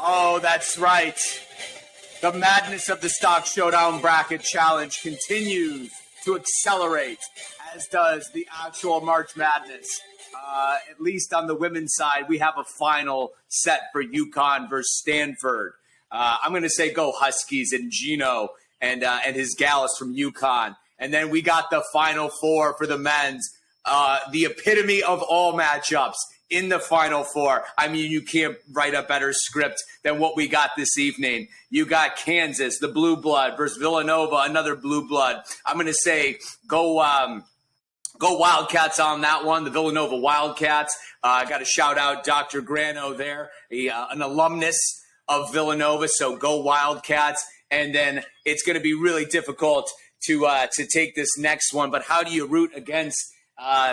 Oh, that's right. The madness of the Stock Showdown Bracket Challenge continues to accelerate, as does the actual March Madness. At least on the women's side, we have a final set for Yukon versus Stanford. I'm going to say go Huskies and Gino and his gals from Yukon. And then we got the Final Four for the men's, the epitome of all matchups in the Final Four. I mean, you can't write a better script than what we got this evening. You got Kansas, the Blue Blood, versus Villanova, another Blue Blood. I'm going to say go Wildcats on that one, the Villanova Wildcats. I got to shout out Dr. Grano there, an alumnus of Villanova, so go Wildcats. And then it's going to be really difficult to take this next one, but how do you root against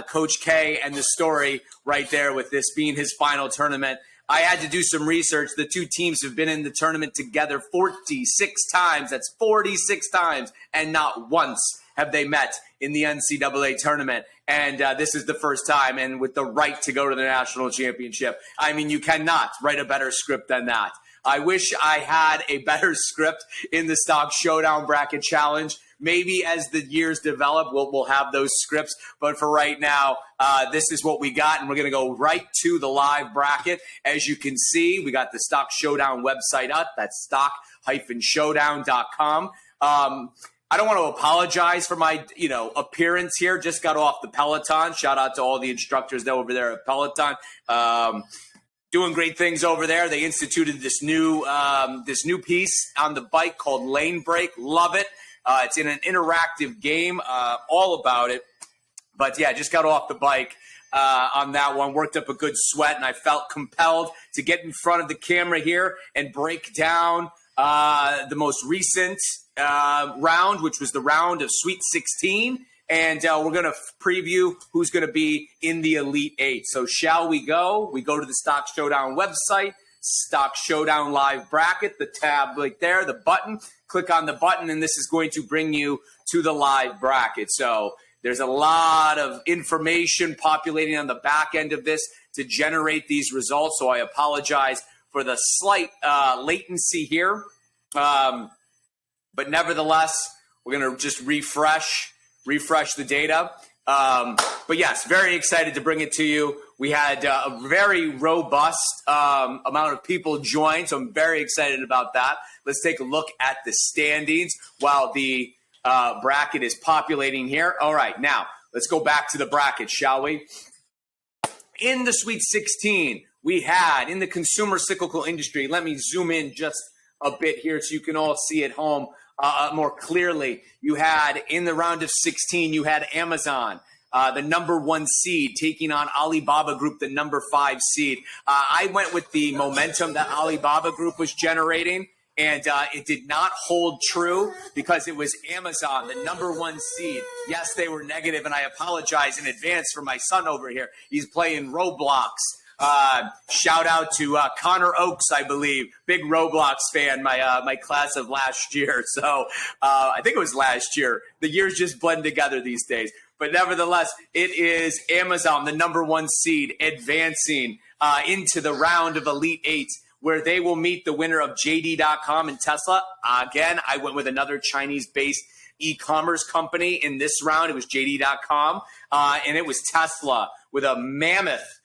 Coach K and the story right there with this being his final tournament? I had to do some research. The two teams have been in the tournament together 46 times. That's 46 times, and not once have they met in the NCAA tournament. And this is the first time, and with the right to go to the national championship. I mean, you cannot write a better script than that. I wish I had a better script in the Stock Showdown Bracket Challenge. Maybe as the years develop, we'll have those scripts. But for right now, this is what we got, and we're going to go right to the live bracket. As you can see, we got the Stock Showdown website up. That's stock-showdown.com. I don't want to apologize for my, appearance here. Just got off the Peloton. Shout out to all the instructors over there at Peloton. Doing great things over there. They instituted this new piece on the bike called Lane Break. Love it. It's in an interactive game, all about it. But yeah, just got off the bike on that one. Worked up a good sweat, and I felt compelled to get in front of the camera here and break down the most recent round, which was the round of Sweet 16. And we're going to preview who's going to be in the Elite Eight. So shall we go? We go to the Stock Showdown website, Stock Showdown Live Bracket, the tab right there, the button. Click on the button, and this is going to bring you to the live bracket. So there's a lot of information populating on the back end of this to generate these results. So I apologize for the slight latency here. But nevertheless, we're going to just refresh the data. But yes, very excited to bring it to you. We had a very robust amount of people join, so I'm very excited about that. Let's take a look at the standings while the bracket is populating here. All right, now let's go back to the bracket, shall we? In the Sweet 16, we had in the consumer cyclical industry, let me zoom in just a bit here so you can all see at home more clearly. You had in the round of 16, you had Amazon, the number 1 seed, taking on Alibaba Group, the number 5 seed. I went with the momentum that Alibaba Group was generating, and it did not hold true because it was Amazon, the number 1 seed. Yes, they were negative, and I apologize in advance for my son over here. He's playing Roblox. Shout out to Connor Oakes, I believe, big Roblox fan, my class of last year. So I think it was last year. The years just blend together these days. But nevertheless, it is Amazon, the number 1 seed, advancing into the round of Elite Eight, where they will meet the winner of JD.com and Tesla. Again, I went with another Chinese-based e-commerce company in this round. It was JD.com, and it was Tesla with a mammoth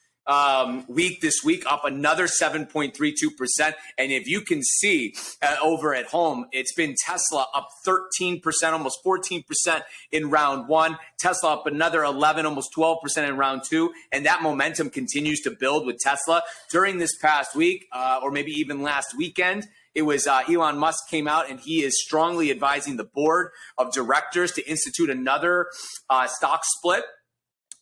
week this week, up another 7.32%. And if you can see over at home, it's been Tesla up 13%, almost 14% in round 1. Tesla up another 11, almost 12% in round 2. And that momentum continues to build with Tesla. During this past week, or maybe even last weekend, it was Elon Musk came out, and he is strongly advising the board of directors to institute another stock split.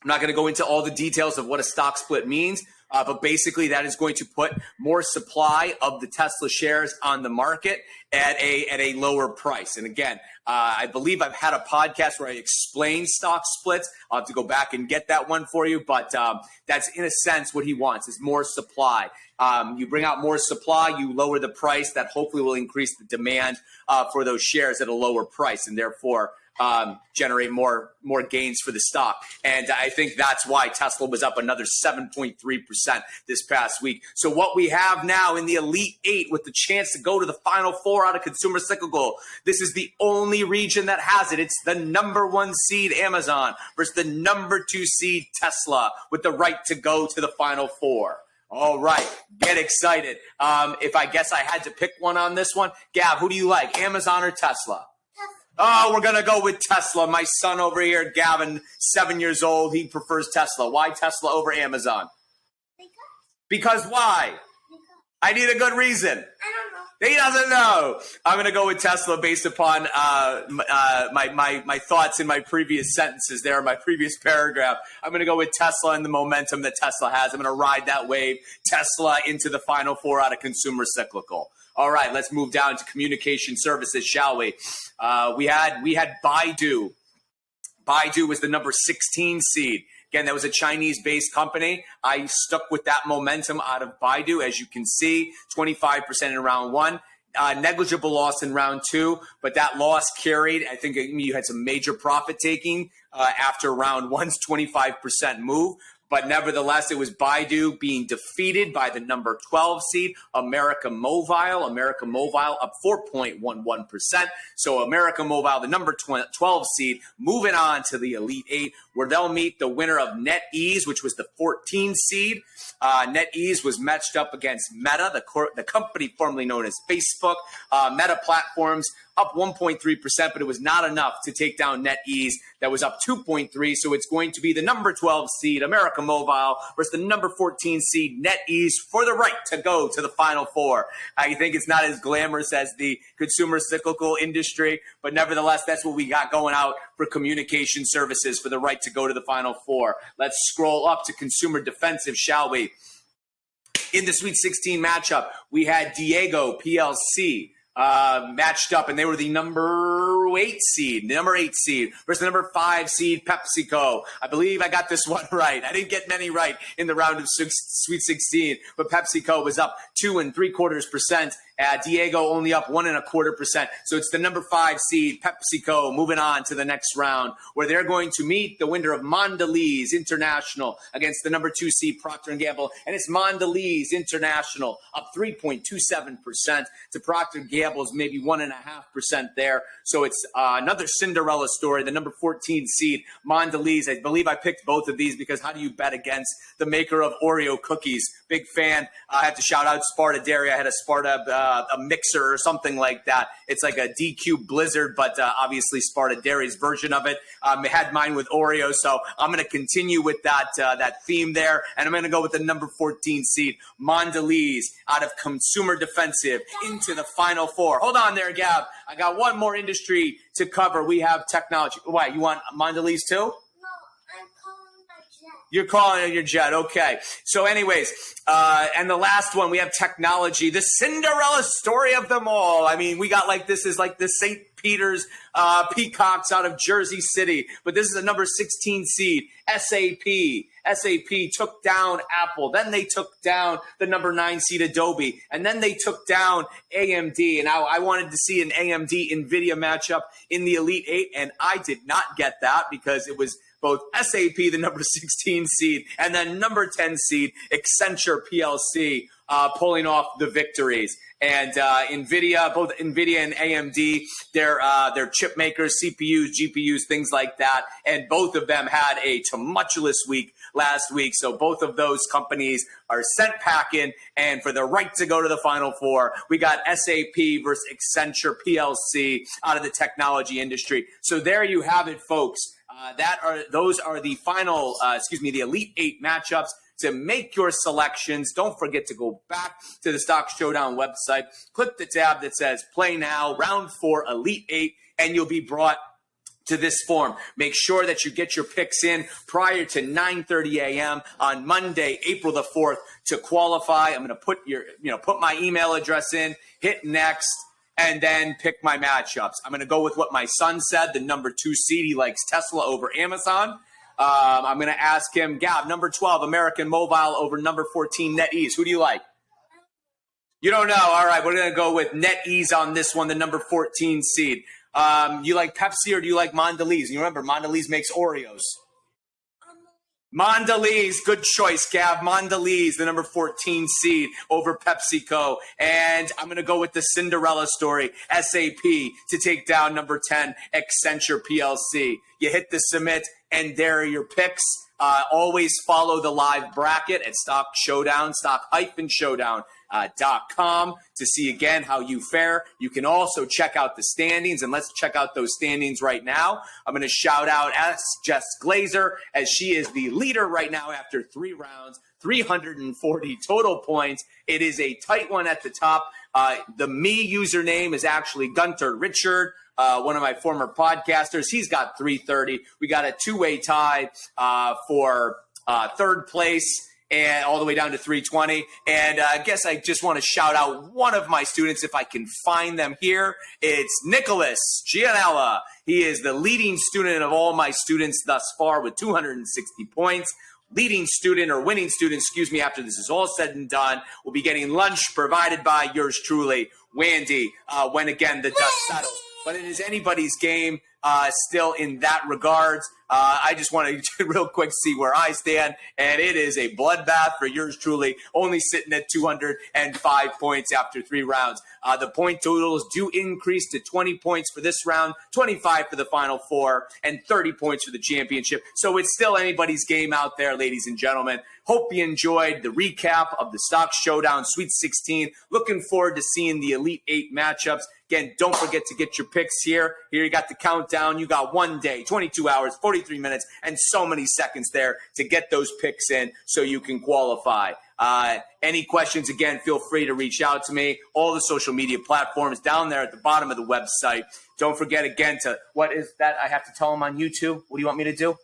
I'm not going to go into all the details of what a stock split means, but basically that is going to put more supply of the Tesla shares on the market at a lower price. And again, I believe I've had a podcast where I explain stock splits. I'll have to go back and get that one for you, but that's in a sense what he wants is more supply. You bring out more supply, you lower the price. That hopefully will increase the demand for those shares at a lower price, and therefore generate more gains for the stock. And I think that's why Tesla was up another 7.3% this past week. So what we have now in the Elite Eight with the chance to go to the Final Four out of consumer cyclical, this is the only region that has it. It's the number 1 seed Amazon versus the number 2 seed Tesla with the right to go to the Final Four. All right, get excited. If I guess I had to pick one on this one, Gab, who do you like, Amazon or Tesla? Oh, we're going to go with Tesla. My son over here, Gavin, 7 years old, he prefers Tesla. Why Tesla over Amazon? Because why? I need a good reason. I don't know. He doesn't know. I'm going to go with Tesla based upon my thoughts in my previous sentences there, my previous paragraph. I'm going to go with Tesla and the momentum that Tesla has. I'm going to ride that wave, Tesla into the Final Four out of consumer cyclical. All right, let's move down to communication services, shall we? We had Baidu. Baidu was the number 16 seed. Again, that was a Chinese-based company. I stuck with that momentum out of Baidu. As you can see, 25% in round one. Negligible loss in round two, but that loss carried. I think you had some major profit taking after round one's 25% move. But nevertheless, it was Baidu being defeated by the number 12 seed, America Mobile. America Mobile up 4.11%. So America Mobile, the number 12 seed, moving on to the Elite Eight, where they'll meet the winner of NetEase, which was the 14 seed. NetEase was matched up against Meta, the company formerly known as Facebook. Meta Platforms up 1.3%, but it was not enough to take down NetEase. That was up 2.3%, so it's going to be the number 12 seed, America Mobile, versus the number 14 seed, NetEase, for the right to go to the Final Four. I think it's not as glamorous as the consumer cyclical industry, but nevertheless, that's what we got going out for communication services for the right to go to the Final Four. Let's scroll up to consumer defensive, shall we? In the Sweet 16 matchup, we had Diego PLC matched up, and they were the number 8 seed versus the number 5 seed PepsiCo. I believe I got this one right. I didn't get many right in the round of Sweet 16, but PepsiCo was up 2.75%. Diego only up 1.25%. So it's the number 5 seed PepsiCo moving on to the next round, where they're going to meet the winner of Mondelez International against the number 2 seed Procter & Gamble. And it's Mondelez International up 3.27% to Procter & Gamble's maybe 1.5% there. So it's another Cinderella story. The number 14 seed Mondelez. I believe I picked both of these because how do you bet against the maker of Oreo cookies? Big fan. I have to shout out Sparta Dairy. I had a Sparta a mixer or something like that. It's like a DQ Blizzard, but obviously Sparta Dairy's version of it. I had mine with Oreo, so I'm going to continue with that theme there, and I'm going to go with the number 14 seed Mondelez out of consumer defensive into the Final Four. Hold on there, Gab. I got one more industry to cover. We have technology. Why, you want Mondelez too? You're calling it your jet. Okay. So anyways, and the last one, we have technology, the Cinderella story of them all. I mean, we got like, this is like the St. Peter's Peacocks out of Jersey City, but this is a number 16 seed, SAP. SAP took down Apple. Then they took down the number 9 seed Adobe. And then they took down AMD. And I wanted to see an AMD NVIDIA matchup in the Elite Eight, and I did not get that because it was both SAP, the number 16 seed, and then number 10 seed, Accenture PLC, pulling off the victories. And NVIDIA, both NVIDIA and AMD, they're chip makers, CPUs, GPUs, things like that. And both of them had a tumultuous week last week. So both of those companies are sent packing. And for the right to go to the Final Four, we got SAP versus Accenture PLC out of the technology industry. So there you have it, folks. Those are the final, the Elite Eight matchups. To make your selections, don't forget to go back to the Stock Showdown website, click the tab that says Play Now, Round 4, Elite 8, and you'll be brought to this form. Make sure that you get your picks in prior to 9:30 a.m. on Monday, April the 4th to qualify. I'm going to put my email address in, hit next, and then pick my matchups. I'm going to go with what my son said, the number 2 seed. He likes Tesla over Amazon. I'm going to ask him, Gab, number 12, American Mobile over number 14, NetEase. Who do you like? You don't know. All right, we're going to go with NetEase on this one, the number 14 seed. You like Pepsi or do you like Mondelez? You remember, Mondelez makes Oreos. Mondelez, good choice, Gav. Mondelez, the number 14 seed over PepsiCo. And I'm going to go with the Cinderella story, SAP, to take down number 10, Accenture PLC. You hit the submit, and there are your picks. Always follow the live bracket at Stock Showdown, stock-showdown.com to see again how you fare. You can also check out the standings, and let's check out those standings right now. I'm going to shout out Jess Glazer, as she is the leader right now after 3 rounds, 340 total points. It is a tight one at the top. The me username is actually Gunter Richard, one of my former podcasters. He's got 330. We got a 2-way tie for third place, and all the way down to 320. And I guess I just want to shout out one of my students, if I can find them here. It's Nicholas Gianella. He is the leading student of all my students thus far with 260 points. Leading student, or winning student, excuse me, after this is all said and done, will be getting lunch provided by yours truly, Wandy, when again the dust settles. But it is anybody's game still in that regards. I just want to real quick see where I stand, and it is a bloodbath for yours truly, only sitting at 205 points after 3 rounds. The point totals do increase to 20 points for this round, 25 for the final 4, and 30 points for the championship. So it's still anybody's game out there, ladies and gentlemen. Hope you enjoyed the recap of the Stock Showdown Sweet 16. Looking forward to seeing the Elite 8 matchups. Again, don't forget to get your picks here. Here you got the countdown. You got 1 day, 22 hours, 43 minutes, and so many seconds there to get those picks in so you can qualify. Any questions, again, feel free to reach out to me. All the social media platforms down there at the bottom of the website. Don't forget, again, what is that I have to tell them on YouTube? What do you want me to do?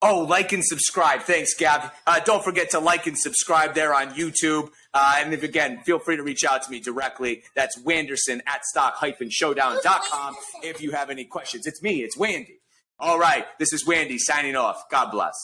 Like and subscribe. Thanks, Gab. Don't forget to like and subscribe there on YouTube. And if, again, feel free to reach out to me directly. That's Wanderson at stock-showdown.com if you have any questions. It's me. It's Wandy. All right. This is Wandy signing off. God bless.